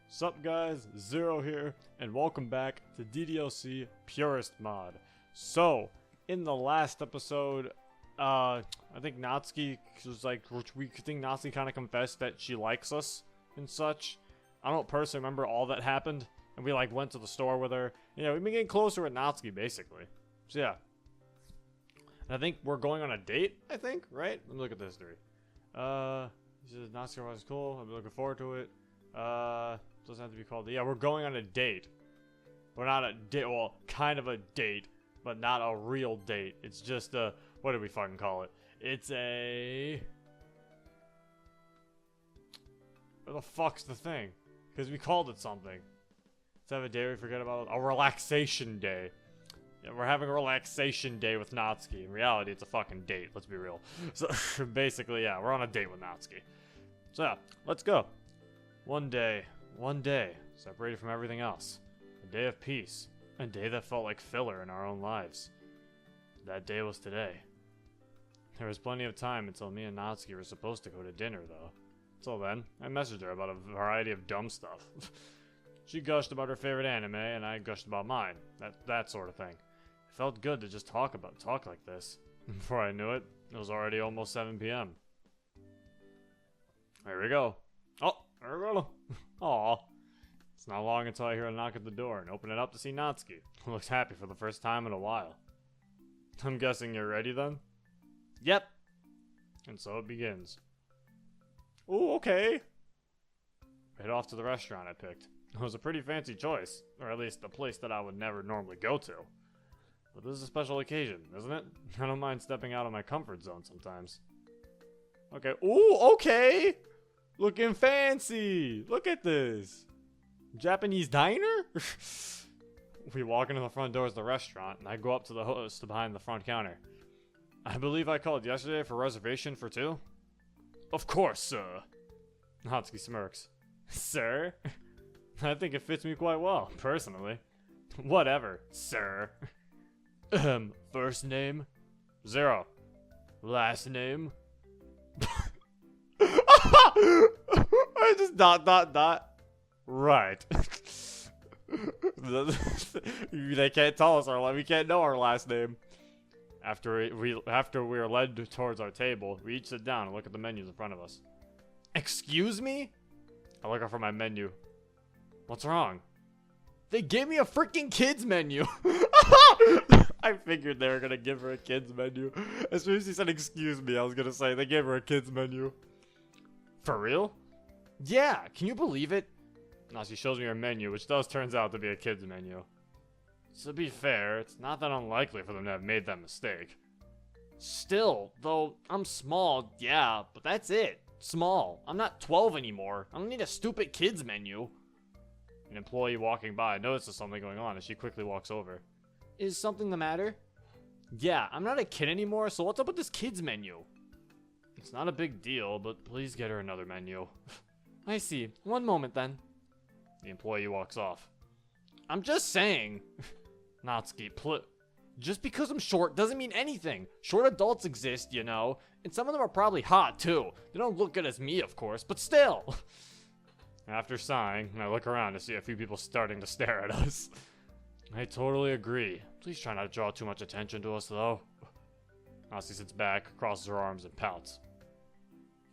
Sup guys, Zero here, and welcome back to DDLC Purist mod. So, in the last episode, I think Natsuki was like, we think Natsuki kind of confessed that she likes us and such. I don't personally remember all that happened, and we like went to the store with her. You know, we've been getting closer with Natsuki basically. So yeah. And I think we're going on a date, I think, right? Let me look at the history. He says Natsuki was cool, I'm looking forward to it. Doesn't have to be called. Yeah, we're going on a date. We're not a date. Well, kind of a date, but not a real date. It's just a. What do we fucking call it? It's a. What the fuck's the thing? Because we called it something. Let's have a day we forget about it. A relaxation day. Yeah, we're having a relaxation day with Natsuki. In reality, it's a fucking date. Let's be real. So basically, yeah, we're on a date with Natsuki. So yeah, let's go. One day, separated from everything else. A day of peace. A day that felt like filler in our own lives. That day was today. There was plenty of time until me and Natsuki were supposed to go to dinner, though. Until then, I messaged her about a variety of dumb stuff. She gushed about her favorite anime, and I gushed about mine. That sort of thing. It felt good to just talk like this. Before I knew it, it was already almost 7 p.m. There we go. Oh, there we go. Aw. It's not long until I hear a knock at the door and open it up to see Natsuki, who looks happy for the first time in a while. I'm guessing you're ready then? Yep. And so it begins. Ooh, okay. We head off to the restaurant I picked. It was a pretty fancy choice, or at least a place that I would never normally go to. But this is a special occasion, isn't it? I don't mind stepping out of my comfort zone sometimes. Okay. Ooh, okay! Looking fancy! Look at this! Japanese diner? We walk into the front doors of the restaurant, and I go up to the host behind the front counter. I believe I called yesterday for a reservation for 2? Of course, sir. Natsuki smirks. Sir? I think it fits me quite well, personally. Whatever, sir. First name? Zero. Last name? I just dot. Right. They can't tell us we can't know our last name. After we are led towards our table, we each sit down and look at the menus in front of us. Excuse me? I look up for my menu. What's wrong? They gave me a freaking kids menu. I figured they were gonna give her a kids menu. As soon as he said excuse me, I was gonna say they gave her a kids menu. For real? Yeah, can you believe it? Now she shows me her menu, which turns out to be a kid's menu. So to be fair, it's not that unlikely for them to have made that mistake. Still, though, I'm small, yeah, but that's it. Small. I'm not 12 anymore. I don't need a stupid kid's menu. An employee walking by notices something going on as she quickly walks over. Is something the matter? Yeah, I'm not a kid anymore, so what's up with this kid's menu? It's not a big deal, but please get her another menu. I see. One moment, then. The employee walks off. I'm just saying. Natsuki, just because I'm short doesn't mean anything. Short adults exist, you know. And some of them are probably hot, too. They don't look good as me, of course, but still. After sighing, I look around to see a few people starting to stare at us. I totally agree. Please try not to draw too much attention to us, though. Natsuki sits back, crosses her arms, and pouts.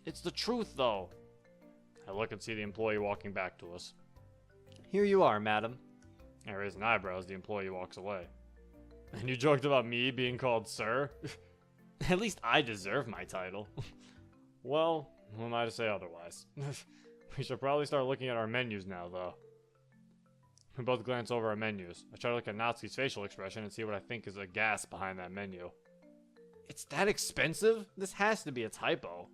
It's the truth, though. I look and see the employee walking back to us. Here you are, madam. I raise an eyebrow as the employee walks away. And you joked about me being called sir? At least I deserve my title. Well, who am I to say otherwise? We should probably start looking at our menus now, though. We both glance over our menus. I try to look at Natsuki's facial expression and see what I think is a gas behind that menu. It's that expensive? This has to be a typo.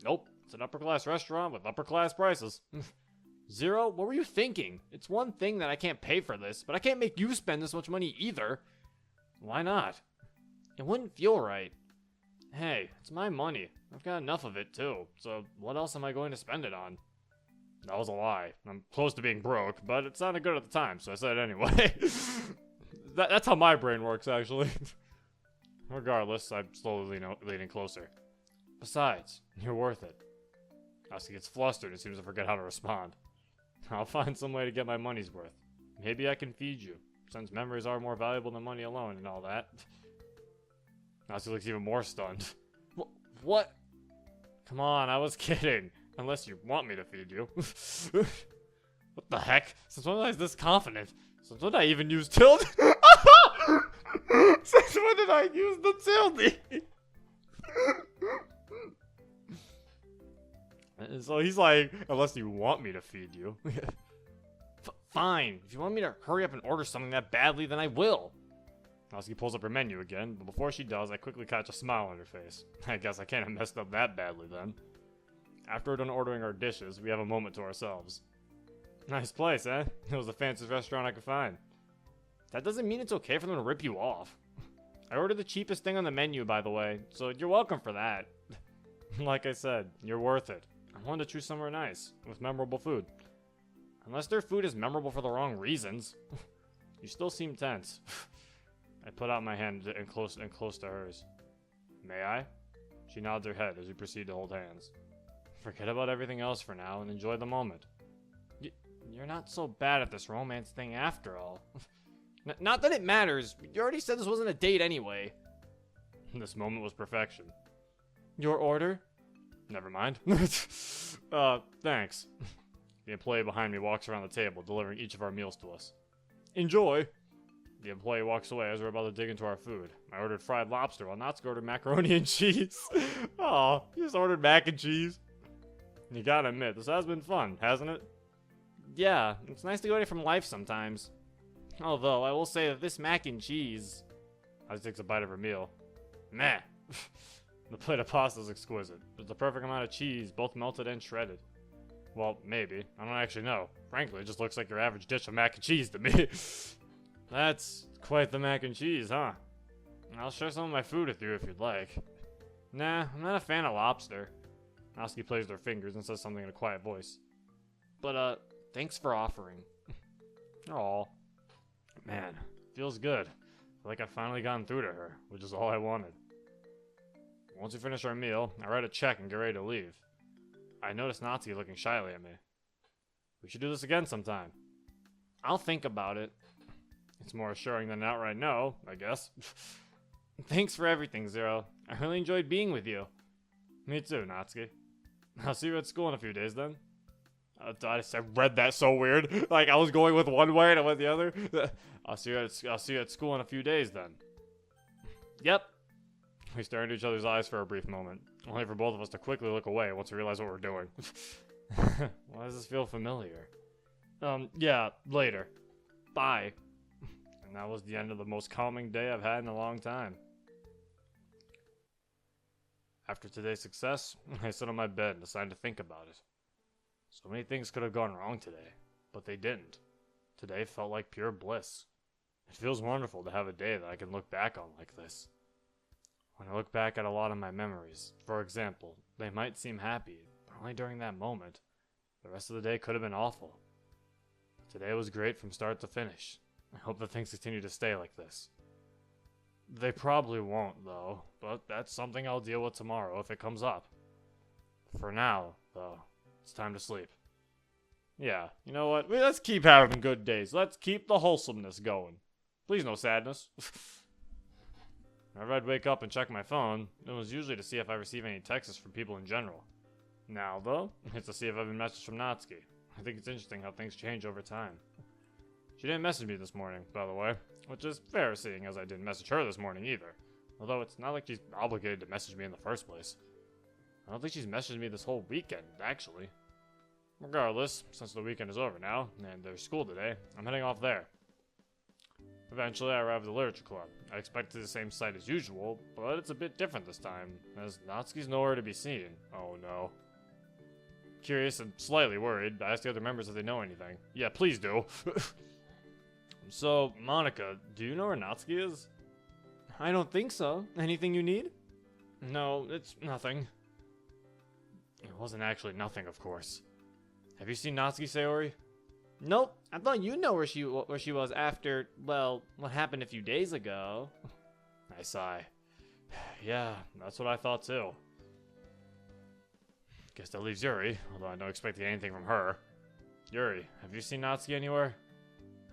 Nope, it's an upper-class restaurant with upper-class prices. Zero, what were you thinking? It's one thing that I can't pay for this, but I can't make you spend this much money either. Why not? It wouldn't feel right. Hey, it's my money. I've got enough of it too, so what else am I going to spend it on? That was a lie. I'm close to being broke, but it sounded good at the time, so I said it anyway. That's how my brain works, actually. Regardless, I'm slowly leaning closer. Besides, you're worth it. Natsuki gets flustered and seems to forget how to respond. I'll find some way to get my money's worth. Maybe I can feed you, since memories are more valuable than money alone and all that. Natsuki looks even more stunned. What? Come on, I was kidding. Unless you want me to feed you. What the heck? Since when was I this confident? Since when did I even use tilde? Since when did I use the tilde? So he's like, unless you want me to feed you. Fine. If you want me to hurry up and order something that badly, then I will. Natsuki pulls up her menu again, but before she does, I quickly catch a smile on her face. I guess I can't have messed up that badly then. After we're done ordering our dishes, we have a moment to ourselves. Nice place, eh? It was the fanciest restaurant I could find. That doesn't mean it's okay for them to rip you off. I ordered the cheapest thing on the menu, by the way, so you're welcome for that. Like I said, you're worth it. I wanted to choose somewhere nice, with memorable food. Unless their food is memorable for the wrong reasons. You still seem tense. I put out my hand and close to hers. May I? She nods her head as we proceed to hold hands. Forget about everything else for now and enjoy the moment. You're not so bad at this romance thing after all. Not that it matters. You already said this wasn't a date anyway. This moment was perfection. Your order? Never mind. Thanks. The employee behind me walks around the table, delivering each of our meals to us. Enjoy. The employee walks away as we're about to dig into our food. I ordered fried lobster while Natsuki ordered macaroni and cheese. Oh, you just ordered mac and cheese. You gotta admit, this has been fun, hasn't it? Yeah, it's nice to go away from life sometimes. Although, I will say that this mac and cheese... She takes a bite of her meal. Meh. The plate of pasta is exquisite. There's the perfect amount of cheese, both melted and shredded. Well, maybe. I don't actually know. Frankly, it just looks like your average dish of mac and cheese to me. That's quite the mac and cheese, huh? I'll share some of my food with you if you'd like. Nah, I'm not a fan of lobster. Natsuki plays their fingers and says something in a quiet voice. But, thanks for offering. Aw. Man, feels good. I feel like I've finally gotten through to her, which is all I wanted. Once we finish our meal, I write a check and get ready to leave. I notice Natsuki looking shyly at me. We should do this again sometime. I'll think about it. It's more assuring than an outright no, I guess. Thanks for everything, Zero. I really enjoyed being with you. Me too, Natsuki. I'll see you at school in a few days then. I read that so weird. Like I was going with one way and I went the other. I'll see you at school in a few days then. Yep. We stare into each other's eyes for a brief moment, only for both of us to quickly look away once we realize what we're doing. Why does this feel familiar? Yeah, later. Bye. And that was the end of the most calming day I've had in a long time. After today's success, I sit on my bed and decide to think about it. So many things could have gone wrong today, but they didn't. Today felt like pure bliss. It feels wonderful to have a day that I can look back on like this. When I look back at a lot of my memories, for example, they might seem happy, but only during that moment. The rest of the day could have been awful. Today was great from start to finish. I hope that things continue to stay like this. They probably won't, though, but that's something I'll deal with tomorrow if it comes up. For now, though, it's time to sleep. Yeah, you know what? Let's keep having good days. Let's keep the wholesomeness going. Please no sadness. Whenever I'd wake up and check my phone, it was usually to see if I receive any texts from people in general. Now, though, it's to see if I've been messaged from Natsuki. I think it's interesting how things change over time. She didn't message me this morning, by the way, which is fair seeing as I didn't message her this morning either. Although it's not like she's obligated to message me in the first place. I don't think she's messaged me this whole weekend, actually. Regardless, since the weekend is over now, and there's school today, I'm heading off there. Eventually, I arrive at the literature club. I expected the same sight as usual, but it's a bit different this time, as Natsuki's nowhere to be seen. Oh no. Curious and slightly worried, I ask the other members if they know anything. Yeah, please do. So, Monica, do you know where Natsuki is? I don't think so. Anything you need? No, it's nothing. It wasn't actually nothing, of course. Have you seen Natsuki, Sayori? Nope. I thought you'd know where she was after, well, what happened a few days ago. I sigh. Yeah, that's what I thought too. Guess that leaves Yuri, although I don't expect to get anything from her. Yuri, have you seen Natsuki anywhere?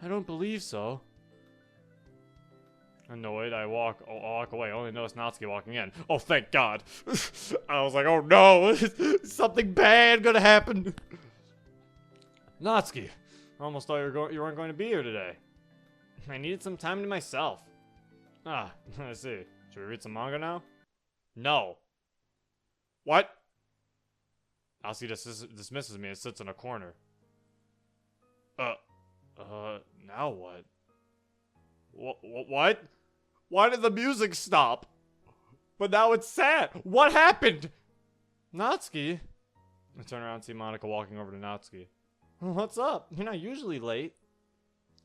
I don't believe so. Annoyed, I walk away. I only notice Natsuki walking in. Oh, thank God. I was like, oh no, is something bad gonna happen? Natsuki, I almost thought you weren't going to be here today. I needed some time to myself. Ah, I see. Should we read some manga now? No. What? Natsuki dismisses me and sits in a corner. Now what? What? Why did the music stop? But now it's sad. What happened? Natsuki? I turn around and see Monica walking over to Natsuki. What's up? You're not usually late.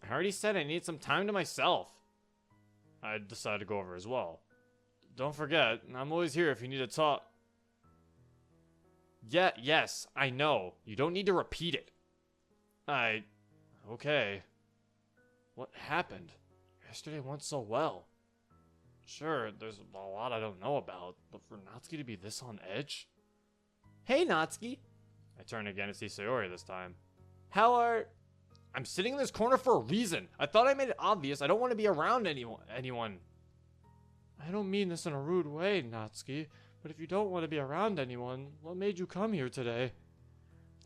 I already said I need some time to myself. I decided to go over as well. Don't forget, I'm always here if you need to talk. Yeah, yes, I know. You don't need to repeat it. Okay. What happened? Yesterday went so well. Sure, there's a lot I don't know about, but for Natsuki to be this on edge? Hey, Natsuki! I turn again to see Sayori this time. How are... I'm sitting in this corner for a reason. I thought I made it obvious I don't want to be around anyone. I don't mean this in a rude way, Natsuki, but if you don't want to be around anyone, what made you come here today?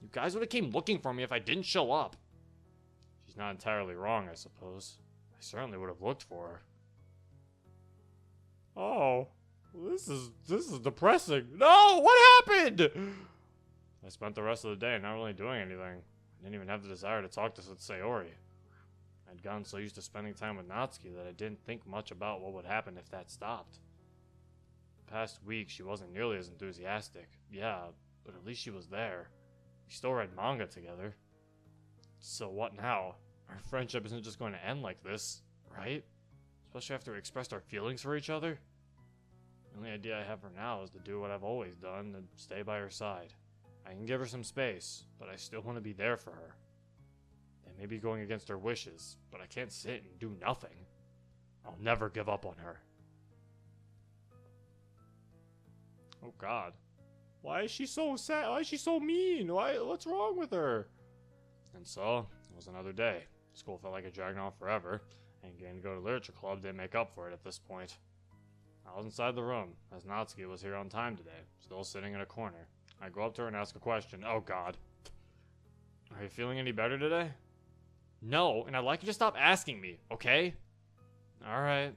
You guys would have came looking for me if I didn't show up. She's not entirely wrong, I suppose. I certainly would have looked for her. Oh, this is depressing. No, what happened? I spent the rest of the day not really doing anything. I didn't even have the desire to talk to Sayori. I'd gotten so used to spending time with Natsuki that I didn't think much about what would happen if that stopped. The past week, she wasn't nearly as enthusiastic. Yeah, but at least she was there. We still read manga together. So what now? Our friendship isn't just going to end like this, right? Especially after we expressed our feelings for each other. The only idea I have for now is to do what I've always done and stay by her side. I can give her some space, but I still want to be there for her. They may be going against her wishes, but I can't sit and do nothing. I'll never give up on her. Oh God. Why is she so sad? Why is she so mean? What's wrong with her? And so, it was another day. School felt like it dragged on forever, and getting to go to literature club didn't make up for it at this point. I was inside the room, as Natsuki was here on time today, still sitting in a corner. I go up to her and ask a question. Oh God. Are you feeling any better today? No, and I'd like you to stop asking me, okay? Alright.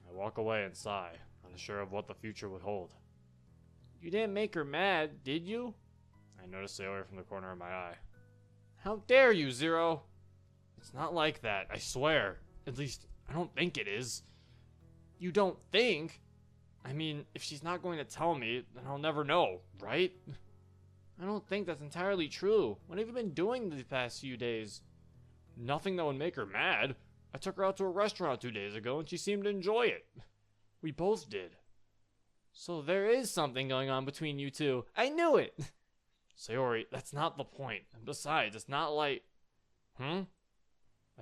I walk away and sigh, unsure of what the future would hold. You didn't make her mad, did you? I noticed Sayori from the corner of my eye. How dare you, Zero? It's not like that, I swear. At least, I don't think it is. You don't think? I mean, if she's not going to tell me, then I'll never know, right? I don't think that's entirely true. What have you been doing the past few days? Nothing that would make her mad. I took her out to a restaurant 2 days ago and she seemed to enjoy it. We both did. So there is something going on between you two. I knew it! Sayori, that's not the point. And besides, it's not like... I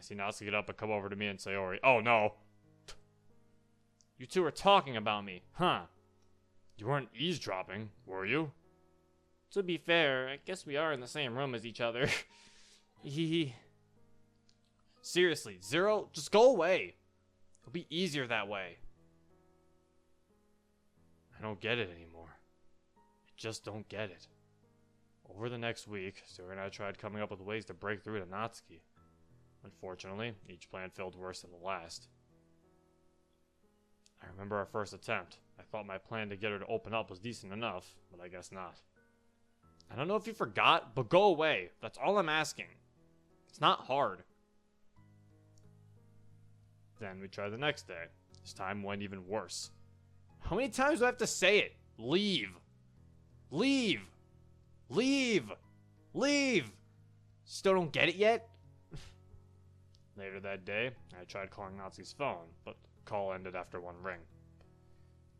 see Natsuki get up and come over to me and Sayori. Oh no! You two are talking about me, huh? You weren't eavesdropping, were you? To be fair, I guess we are in the same room as each other. Seriously, Zero, just go away. It'll be easier that way. I don't get it anymore. I just don't get it. Over the next week, Sayori and I tried coming up with ways to break through to Natsuki. Unfortunately, each plan failed worse than the last. I remember our first attempt. I thought my plan to get her to open up was decent enough, but I guess not. I don't know if you forgot, but go away. That's all I'm asking. It's not hard. Then we tried the next day. This time went even worse. How many times do I have to say it? Leave. Leave. Leave. Leave. Still don't get it yet? Later that day, I tried calling Natsuki's phone, but the call ended after one ring.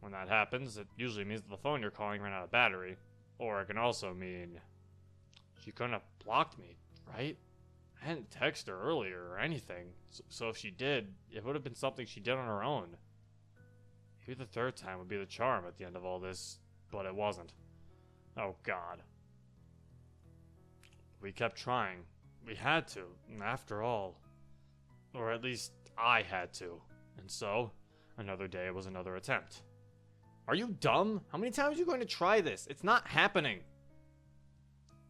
When that happens, it usually means that the phone you're calling ran out of battery. Or it can also mean she couldn't have blocked me, right? I hadn't texted her earlier or anything, so if she did, it would have been something she did on her own. Maybe the third time would be the charm at the end of all this, but it wasn't. Oh God. We kept trying. We had to, after all. Or at least I had to. And so, another day was another attempt. Are you dumb? How many times are you going to try this? It's not happening.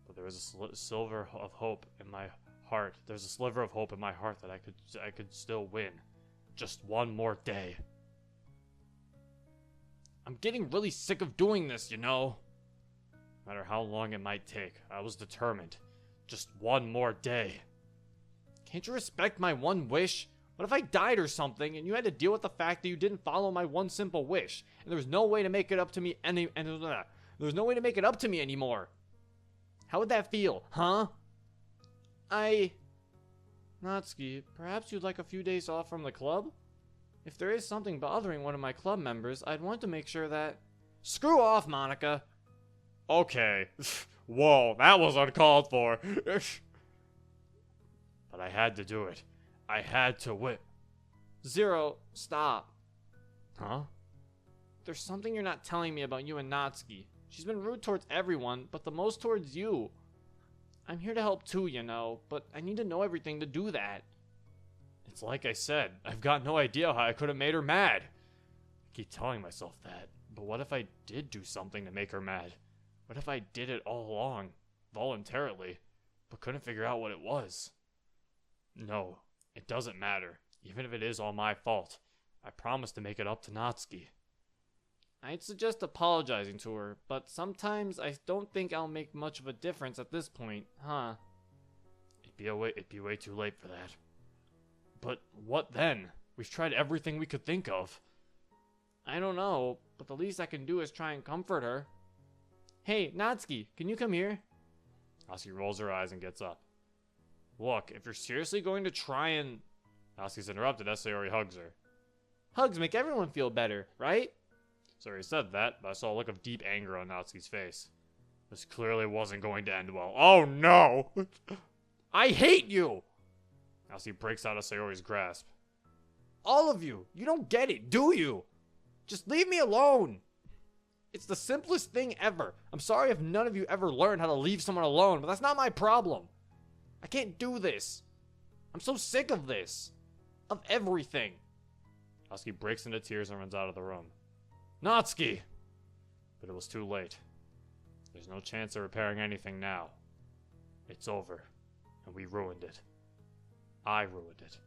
But there was a sliver of hope in my heart. There's a sliver of hope in my heart that I could still win. Just one more day. I'm getting really sick of doing this, you know. No matter how long it might take, I was determined. Just one more day. Can't you respect my one wish? What if I died or something, and you had to deal with the fact that you didn't follow my one simple wish, and there was no way to make it up to me there's no way to make it up to me anymore? How would that feel, huh? Natsuki, perhaps you'd like a few days off from the club? If there is something bothering one of my club members, I'd want to make sure that... Screw off, Monica! Okay. Whoa, that was uncalled for. But I had to do it. I had to whip. Zero, stop. Huh? There's something you're not telling me about you and Natsuki. She's been rude towards everyone, but the most towards you. I'm here to help too, you know, but I need to know everything to do that. It's like I said, I've got no idea how I could have made her mad. I keep telling myself that, but what if I did do something to make her mad? What if I did it all along, voluntarily, but couldn't figure out what it was? No, it doesn't matter, even if it is all my fault. I promise to make it up to Natsuki. I'd suggest apologizing to her, but sometimes I don't think I'll make much of a difference at this point, huh? It'd be way too late for that. But what then? We've tried everything we could think of. I don't know, but the least I can do is try and comfort her. Hey, Natsuki, can you come here? Natsuki rolls her eyes and gets up. Look, if you're seriously going to try and... Natsuki's interrupted as Sayori hugs her. Hugs make everyone feel better, right? Sayori said that, but I saw a look of deep anger on Natsuki's face. This clearly wasn't going to end well. Oh no! I hate you! Natsuki breaks out of Sayori's grasp. All of you! You don't get it, do you? Just leave me alone! It's the simplest thing ever. I'm sorry if none of you ever learned how to leave someone alone, but that's not my problem. I can't do this. I'm so sick of this. Of everything. Natsuki breaks into tears and runs out of the room. Natsuki! But it was too late. There's no chance of repairing anything now. It's over. And we ruined it. I ruined it.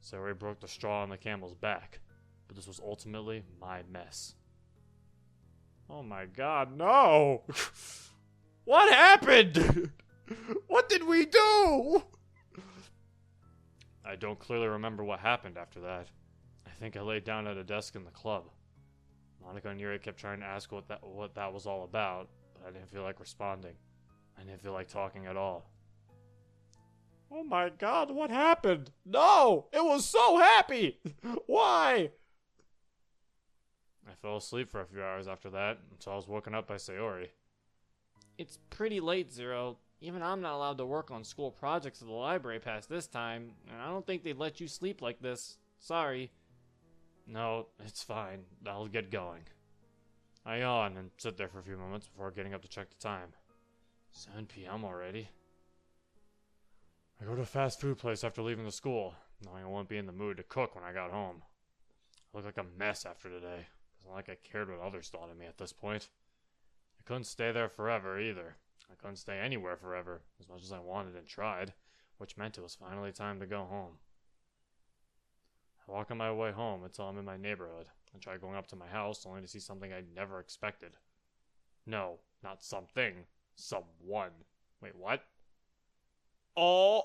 Sayori broke the straw on the camel's back. But this was ultimately my mess. Oh my god, no! What happened? What did we do? I don't clearly remember what happened after that. I think I laid down at a desk in the club. Monica and Yuri kept trying to ask what that was all about, but I didn't feel like responding. I didn't feel like talking at all. Oh my god, what happened? No! It was so happy! Why? I fell asleep for a few hours after that, until I was woken up by Sayori. It's pretty late, Zero. Even I'm not allowed to work on school projects at the library past this time, and I don't think they'd let you sleep like this. Sorry. No, it's fine. I'll get going. I yawn and sit there for a few moments before getting up to check the time. 7 p.m. already. I go to a fast food place after leaving the school, knowing I won't be in the mood to cook when I got home. I look like a mess after today. It's not like I cared what others thought of me at this point. I couldn't stay there forever either. I couldn't stay anywhere forever, as much as I wanted and tried, which meant it was finally time to go home. I walk on my way home until I'm in my neighborhood, and try going up to my house only to see something I never expected. No, not something. Someone. Wait, what? Oh!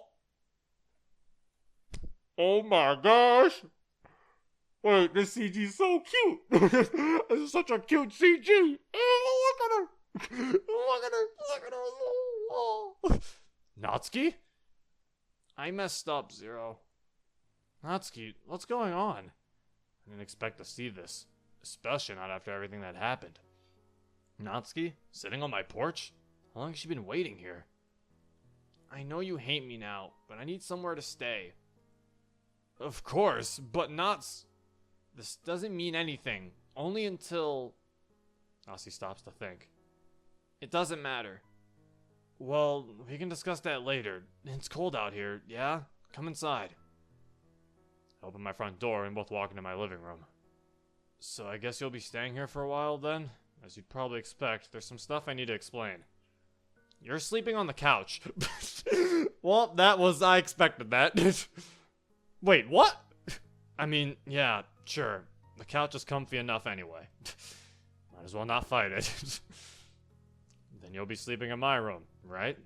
Oh my gosh! Wait, this CG's so cute! This is such a cute CG! Oh, look at her! Look at her! Look at her! Oh. Natsuki? I messed up, Zero. Natsuki, what's going on? I didn't expect to see this, especially not after everything that happened. Natsuki? Sitting on my porch? How long has she been waiting here? I know you hate me now, but I need somewhere to stay. Of course, but this doesn't mean anything. Only until... Natsuki stops to think. It doesn't matter. Well, we can discuss that later. It's cold out here, yeah? Come inside. I open my front door and both walk into my living room. So I guess you'll be staying here for a while then? As you'd probably expect, there's some stuff I need to explain. You're sleeping on the couch. Well, I expected that. Wait, what? I mean, yeah, sure. The couch is comfy enough anyway. Might as well not fight it. Then you'll be sleeping in my room, right?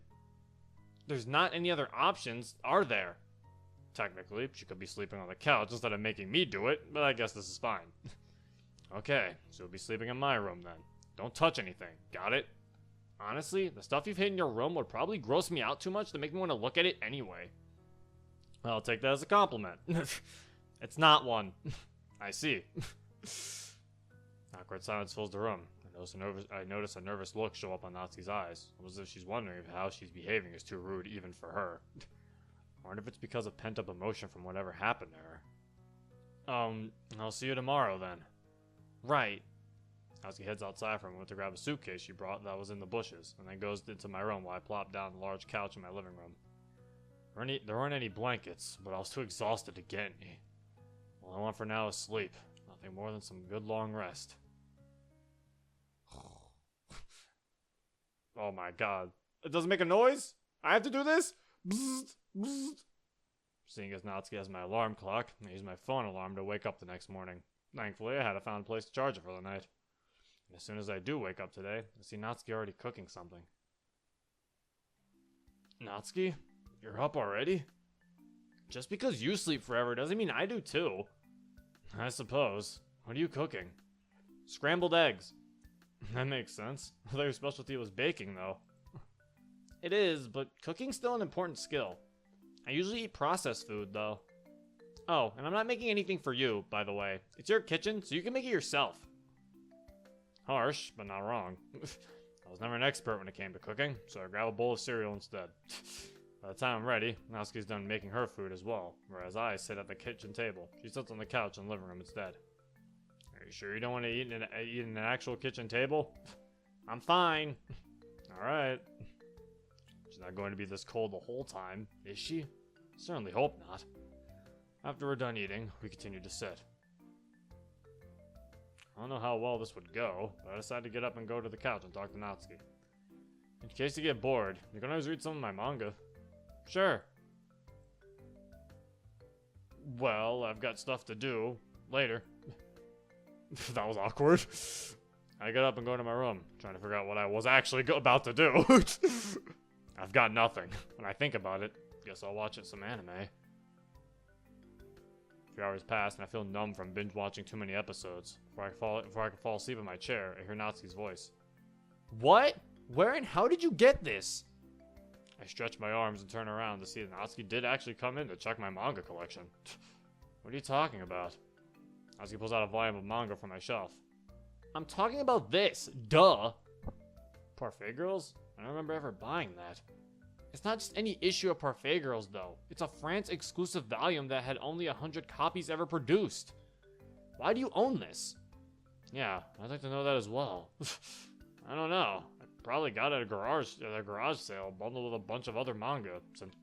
There's not any other options, are there? Technically, she could be sleeping on the couch instead of making me do it, but I guess this is fine. Okay, so you'll be sleeping in my room then. Don't touch anything, got it? Honestly, the stuff you've hid in your room would probably gross me out too much to make me want to look at it anyway. I'll take that as a compliment. It's not one. I see. Awkward silence fills the room. I notice a nervous look show up on Natsuki's eyes, almost as if she's wondering if how she's behaving is too rude even for her. I wonder if it's because of pent-up emotion from whatever happened to her. I'll see you tomorrow then. Right. Natsuki heads outside for a moment to grab a suitcase she brought that was in the bushes, and then goes into my room while I plop down on the large couch in my living room. There weren't any blankets, but I was too exhausted to get any. All I want for now is sleep. Nothing more than some good long rest. Oh my god. It doesn't make a noise? I have to do this? Bzzzt, bzzzt. Seeing as Natsuki has my alarm clock, I use my phone alarm to wake up the next morning. Thankfully, I had found a place to charge it for the night. And as soon as I do wake up today, I see Natsuki already cooking something. Natsuki? You're up already? Just because you sleep forever doesn't mean I do too. I suppose. What are you cooking? Scrambled eggs. That makes sense. I thought your specialty was baking, though. It is, but cooking's still an important skill. I usually eat processed food, though. Oh, and I'm not making anything for you, by the way. It's your kitchen, so you can make it yourself. Harsh, but not wrong. I was never an expert when it came to cooking, so I grab a bowl of cereal instead. By the time I'm ready, Natsuki's done making her food as well, whereas I sit at the kitchen table. She sits on the couch in the living room instead. Are you sure you don't want to eat in an actual kitchen table? I'm fine. Alright. She's not going to be this cold the whole time, is she? Certainly hope not. After we're done eating, we continue to sit. I don't know how well this would go, but I decided to get up and go to the couch and talk to Natsuki. In case you get bored, you can always read some of my manga. Sure. Well, I've got stuff to do. Later. That was awkward. I get up and go to my room, trying to figure out what I was actually about to do. I've got nothing. When I think about it, guess I'll watch some anime. A few hours pass, and I feel numb from binge watching too many episodes. Before I can fall asleep in my chair, I hear Natsuki's voice. What? Where and how did you get this? I stretch my arms and turn around to see that Natsuki did actually come in to check my manga collection. What are you talking about? Natsuki pulls out a volume of manga from my shelf. I'm talking about this, duh! Parfait Girls? I don't remember ever buying that. It's not just any issue of Parfait Girls, though. It's a France-exclusive volume that had only 100 copies ever produced. Why do you own this? Yeah, I'd like to know that as well. I don't know. I probably got it at a garage sale, bundled with a bunch of other manga, since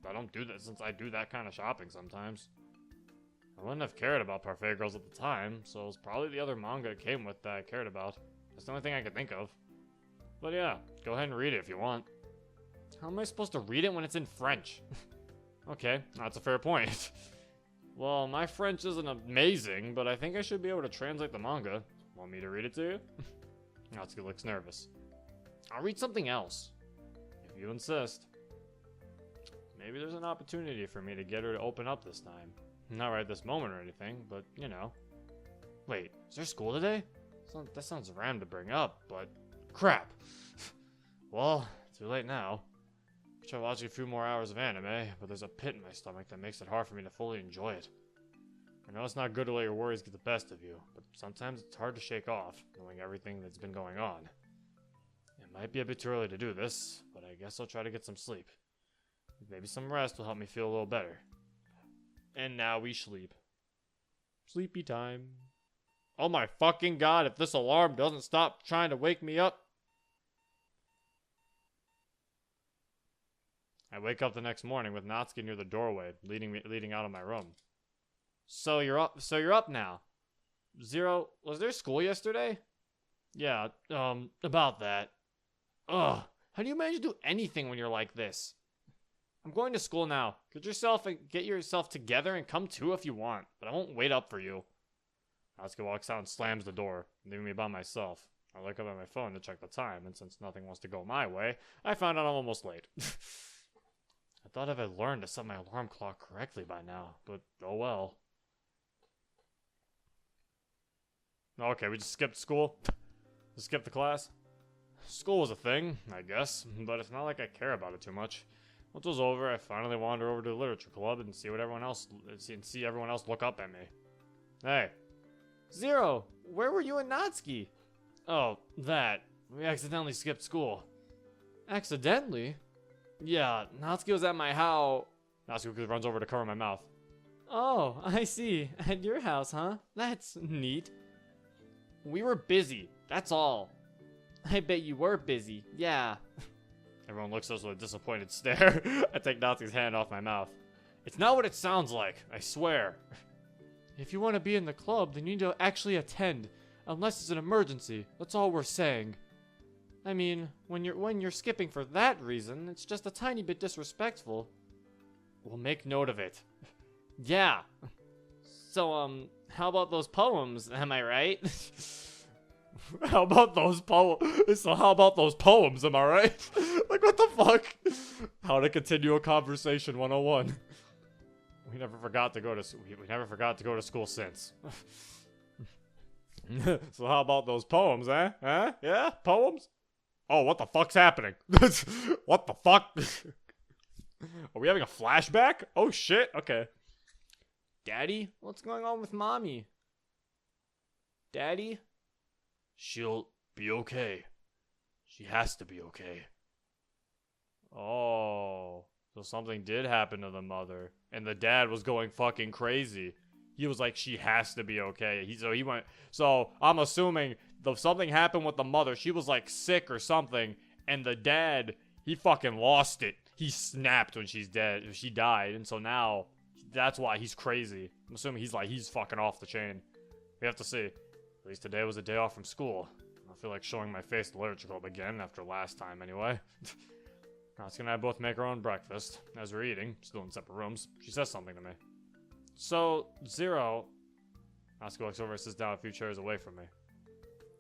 I do that kind of shopping sometimes. I wouldn't have cared about Parfait Girls at the time, so it was probably the other manga it came with that I cared about. That's the only thing I could think of. But yeah, go ahead and read it if you want. How am I supposed to read it when it's in French? Okay, that's a fair point. Well, my French isn't amazing, but I think I should be able to translate the manga. Want me to read it to you? Natsuki looks nervous. I'll read something else. If you insist. Maybe there's an opportunity for me to get her to open up this time. Not right this moment or anything, but, you know. Wait, is there school today? That sounds random to bring up, but... Crap! Well, too late now. I try watching a few more hours of anime, but there's a pit in my stomach that makes it hard for me to fully enjoy it. I know it's not good to let your worries get the best of you, but sometimes it's hard to shake off, knowing everything that's been going on. It might be a bit too early to do this, but I guess I'll try to get some sleep. Maybe some rest will help me feel a little better. And now we sleep. Sleepy time. Oh my fucking god, if this alarm doesn't stop trying to wake me up. I wake up the next morning with Natsuki near the doorway, leading out of my room. So you're up now. Zero, was there school yesterday? Yeah, about that. Ugh, how do you manage to do anything when you're like this? I'm going to school now. Get yourself together and come too if you want, but I won't wait up for you. Natsuki walks out and slams the door, leaving me by myself. I look up at my phone to check the time, and since nothing wants to go my way, I found out I'm almost late. I thought if I'd learned to set my alarm clock correctly by now, but oh well. Okay, we just skipped school. Just skipped the class. School was a thing, I guess, but it's not like I care about it too much. Once it was over, I finally wandered over to the literature club and see everyone else look up at me. Hey. Zero, where were you and Natsuki? Oh, that. We accidentally skipped school. Accidentally? Yeah, Natsuki was at my house. Natsuki runs over to cover my mouth. Oh, I see. At your house, huh? That's neat. We were busy, that's all. I bet you were busy, yeah. Everyone looks at us with a disappointed stare. I take Natsuki's hand off my mouth. It's not what it sounds like, I swear. If you want to be in the club, then you need to actually attend. Unless it's an emergency, that's all we're saying. I mean, when you're skipping for that reason, it's just a tiny bit disrespectful. We'll make note of it. Yeah. So, how about those poems, am I right? How about those poems? So how about those poems, am I right? Like, what the fuck? How to continue a conversation 101. We never forgot to go to school since. So how about those poems, eh? Huh? Yeah? Poems? Oh, what the fuck's happening? What the fuck? Are we having a flashback? Oh shit, okay. Daddy? What's going on with mommy? Daddy? She'll be okay. She has to be okay. Oh, so something did happen to the mother. And the dad was going fucking crazy. He was like, she has to be okay. So I'm assuming something happened with the mother. She was like sick or something. And the dad, he fucking lost it. He snapped when she died. And so now, that's why he's crazy. I'm assuming he's fucking off the chain. We have to see. At least today was a day off from school. I feel like showing my face at the literature club again after last time anyway. Natsuki and I both make our own breakfast. As we're eating, still in separate rooms, she says something to me. So, Zero. Natsuki walks over and sits down a few chairs away from me.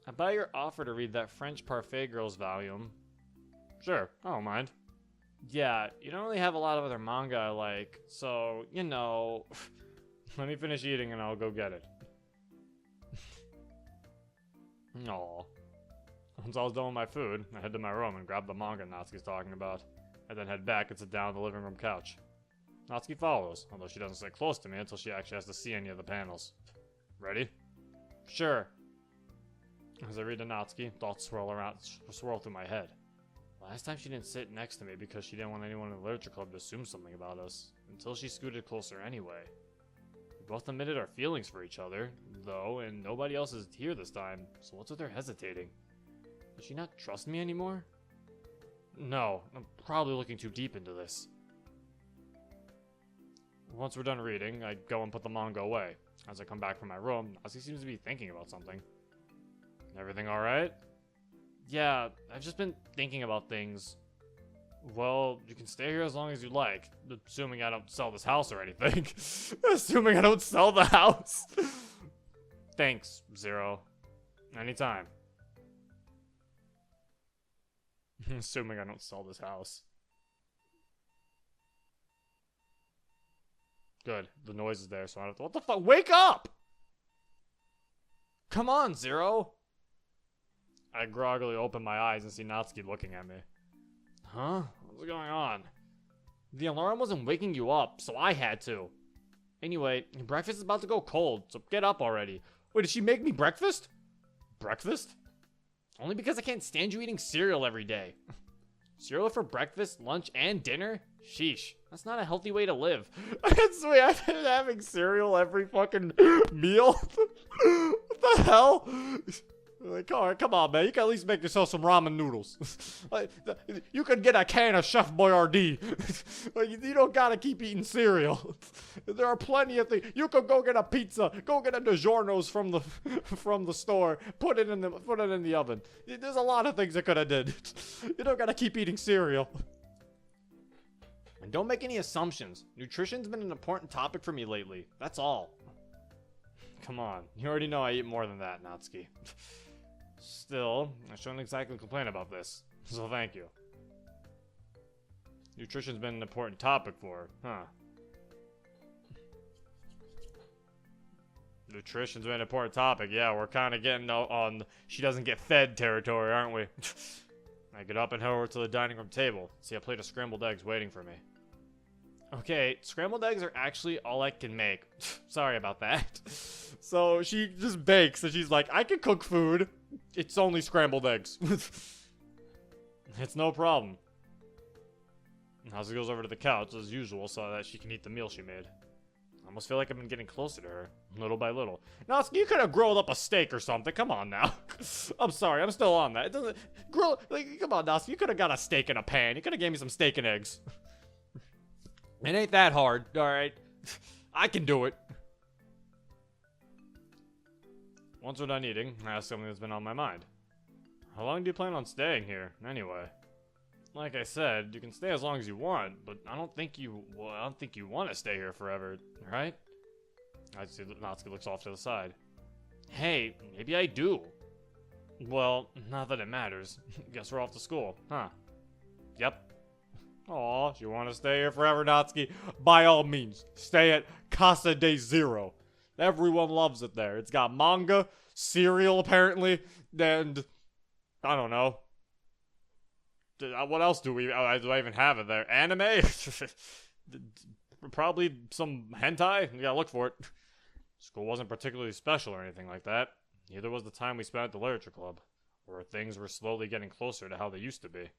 About your offer to read that French Parfait Girls volume. Sure, I don't mind. Yeah, you don't really have a lot of other manga I like, so, you know. Let me finish eating and I'll go get it. Aww. Once I was done with my food, I head to my room and grab the manga Natsuki's talking about. I then head back and sit down on the living room couch. Natsuki follows, although she doesn't sit close to me until she actually has to see any of the panels. Ready? Sure. As I read to Natsuki, thoughts swirl through my head. Last time she didn't sit next to me because she didn't want anyone in the literature club to assume something about us, until she scooted closer anyway. We both admitted our feelings for each other, though, and nobody else is here this time, so what's with her hesitating? Does she not trust me anymore? No, I'm probably looking too deep into this. Once we're done reading, I go and put the manga away. As I come back from my room, Natsuki seems to be thinking about something. Everything alright? Yeah, I've just been thinking about things. Well, you can stay here as long as you like, assuming I don't sell this house or anything. Assuming I don't sell the house. Thanks, Zero. Anytime. Assuming I don't sell this house. Good. The noise is there, so I don't have to. What the fuck? Wake up! Come on, Zero! I groggily open my eyes and see Natsuki looking at me. Huh? What's going on? The alarm wasn't waking you up, so I had to. Anyway, breakfast is about to go cold, so get up already. Wait, did she make me breakfast? Breakfast? Only because I can't stand you eating cereal every day. Cereal for breakfast, lunch, and dinner? Sheesh. That's not a healthy way to live. Wait, I've been having cereal every fucking meal? What the hell? Like, all right, come on, man. You can at least make yourself some ramen noodles. Like, you could get a can of Chef Boyardee. Like, you don't gotta keep eating cereal. There are plenty of things. You could go get a pizza. Go get a DiGiorno's from the store. Put it in the oven. There's a lot of things I could have did. You don't gotta keep eating cereal. And don't make any assumptions. Nutrition's been an important topic for me lately. That's all. Come on. You already know I eat more than that, Natsuki. Still, I shouldn't exactly complain about this. So thank you. Nutrition's been an important topic for her, huh? Nutrition's been an important topic. Yeah, we're kind of getting on she doesn't get fed territory, aren't we? I get up and head over to the dining room table. See a plate of scrambled eggs waiting for me. Okay, scrambled eggs are actually all I can make. Sorry about that. So she just bakes and she's like, I can cook food. It's only scrambled eggs. It's no problem. Natsuki goes over to the couch as usual so that she can eat the meal she made. I almost feel like I've been getting closer to her, little by little. Natsuki, you could have grilled up a steak or something. Come on now. I'm sorry, I'm still on that. It doesn't grill. Like, come on, Natsuki, you could have got a steak in a pan. You could have gave me some steak and eggs. It ain't that hard, all right? I can do it. Once we're done eating, I ask something that's been on my mind. How long do you plan on staying here, anyway? Like I said, you can stay as long as you want, but I don't think you want to stay here forever, right? I see that Natsuki looks off to the side. Hey, maybe I do. Well, not that it matters. Guess we're off to school, huh? Yep. Aw, you want to stay here forever, Natsuki? By all means, stay at Casa de Zero. Everyone loves it there. It's got manga, cereal apparently, and I don't know. What else do I even have it there? Anime? Probably some hentai? You gotta look for it. School wasn't particularly special or anything like that. Neither was the time we spent at the literature club, where things were slowly getting closer to how they used to be.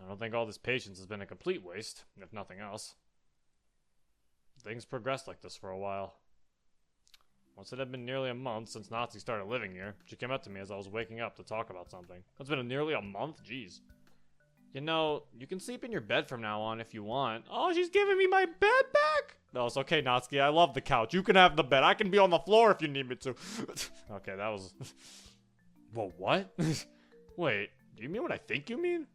I don't think all this patience has been a complete waste, if nothing else. Things progressed like this for a while. Once it had been nearly a month since Natsuki started living here, she came up to me as I was waking up to talk about something. It's been nearly a month? Jeez. You know, you can sleep in your bed from now on if you want. Oh, she's giving me my bed back? No, it's okay, Natsuki. I love the couch. You can have the bed. I can be on the floor if you need me to. Okay, that was... Well, what? Wait, do you mean what I think you mean?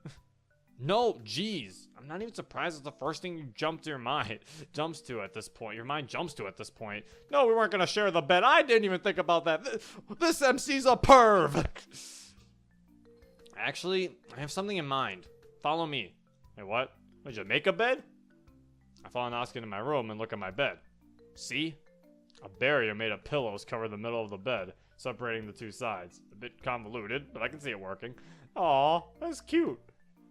No, jeez. I'm not even surprised it's the first thing you jumps to at this point. Your mind jumps to at this point. No, we weren't going to share the bed. I didn't even think about that. This MC's a perv. Actually, I have something in mind. Follow me. Wait, what? Did you make a bed? I follow Natsuki into my room and look at my bed. See? A barrier made of pillows covered the middle of the bed, separating the two sides. A bit convoluted, but I can see it working. Aw, that's cute.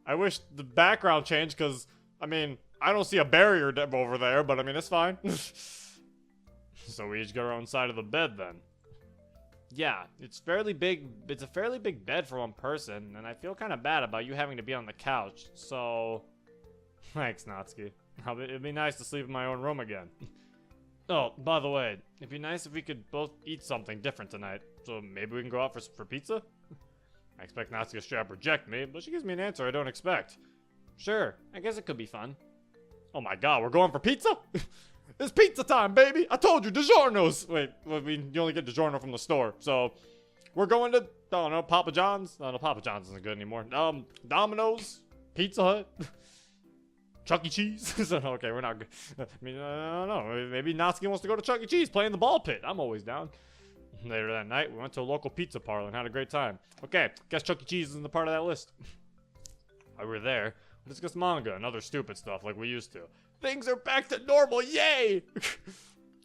I wish the background changed because, I mean, I don't see a barrier over there, but I mean, it's fine. So we each got our own side of the bed then. Yeah, it's fairly big. It's a fairly big bed for one person, and I feel kind of bad about you having to be on the couch. So, thanks, Natsuki. It'd be nice to sleep in my own room again. Oh, by the way, it'd be nice if we could both eat something different tonight. So maybe we can go out for pizza? I expect Natsuki to straight up reject me, but she gives me an answer I don't expect. Sure, I guess it could be fun. Oh my god, we're going for pizza? It's pizza time, baby! I told you, DiGiorno's! Wait, you only get DiGiorno from the store, so... We're going to, I don't know, Papa John's? No, Papa John's isn't good anymore. Domino's? Pizza Hut? Chuck E. Cheese? Okay, we're not good. I mean, I don't know. Maybe Natsuki wants to go to Chuck E. Cheese, play in the ball pit. I'm always down. Later that night, we went to a local pizza parlor and had a great time. Okay, guess Chuck E. Cheese isn't a part of that list. While we were there, we discussed manga and other stupid stuff like we used to. Things are back to normal, yay! It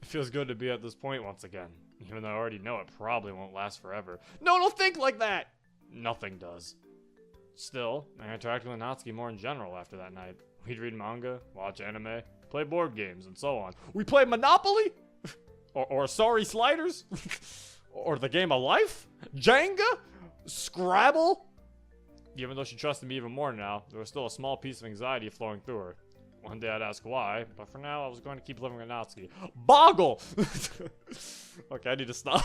feels good to be at this point once again, even though I already know it probably won't last forever. No, don't think like that! Nothing does. Still, I interacted with Natsuki more in general after that night. We'd read manga, watch anime, play board games, and so on. We play Monopoly? Or Sorry Sliders? Or the game of life? Jenga? Scrabble? Even though she trusted me even more now, there was still a small piece of anxiety flowing through her. One day I'd ask why, but for now I was going to keep living with Natsuki. Boggle! Okay, I need to stop.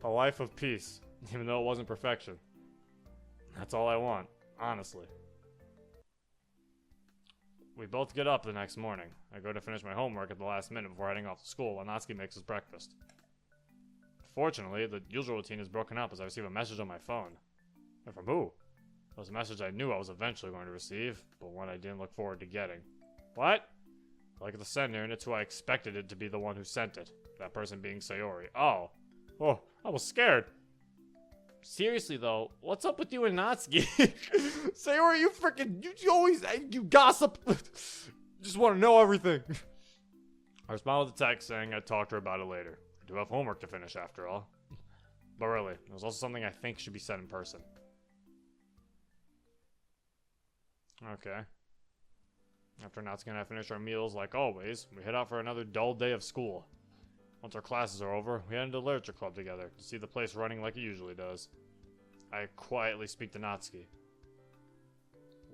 A life of peace, even though it wasn't perfection. That's all I want, honestly. We both get up the next morning. I go to finish my homework at the last minute before heading off to school while Natsuki makes his breakfast. Fortunately, the usual routine is broken up as I receive a message on my phone. And from who? It was a message I knew I was eventually going to receive, but one I didn't look forward to getting. What? I look at the sender, and it's who I expected it to be the one who sent it. That person being Sayori. Oh, I was scared. Seriously though, what's up with you and Natsuki? Sayori, you always, you gossip. Just want to know everything. I responded with a text saying I'd talk to her about it later. I do have homework to finish after all. But really, there's also something I think should be said in person. Okay. After Natsuki and I finish our meals, like always, we head out for another dull day of school. Once our classes are over, we head into the literature club together to see the place running like it usually does. I quietly speak to Natsuki.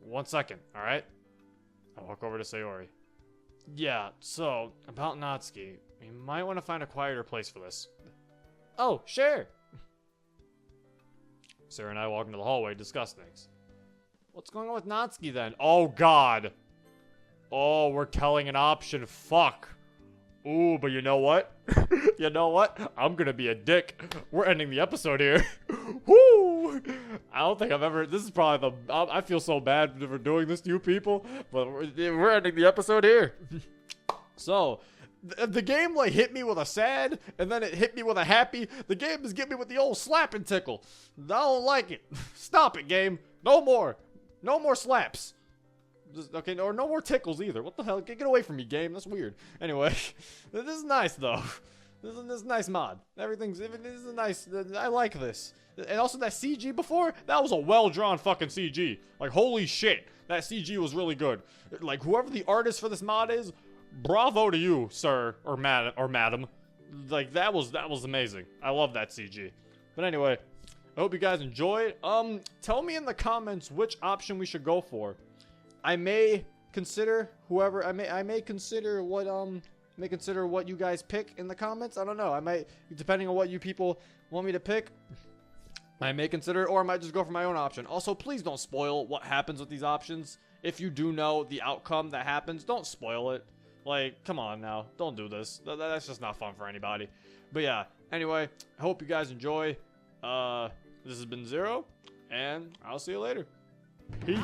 1 second, alright? I walk over to Sayori. Yeah, so, about Natsuki, we might want to find a quieter place for this. Oh, sure! Sarah and I walk into the hallway to discuss things. What's going on with Natsuki then? Oh god! Oh, we're telling an option, fuck! Ooh, but you know what? You know what? I'm gonna be a dick. We're ending the episode here. Woo! I don't think I've ever... This is probably the... I feel so bad for doing this to you people, but we're ending the episode here. So, the game, like, hit me with a sad, and then it hit me with a happy. The game is getting me with the old slap and tickle. I don't like it. Stop it, game. No more. No more slaps. Okay, or no more tickles either. What the hell? Get away from me, game. That's weird. Anyway, this is nice though. This is a nice mod. This is a nice. I like this. And also that CG before, that was a well-drawn fucking CG. Like holy shit, that CG was really good. Like whoever the artist for this mod is, bravo to you, sir or madam. Like that was amazing. I love that CG. But anyway, I hope you guys enjoyed. Tell me in the comments which option we should go for. I may consider what you guys pick in the comments. I don't know. I might, depending on what you people want me to pick, I may consider it, or I might just go for my own option. Also, please don't spoil what happens with these options. If you do know the outcome that happens, don't spoil it. Like, come on now. Don't do this. That's just not fun for anybody. But yeah, anyway, I hope you guys enjoy. This has been Zero, and I'll see you later. Peace.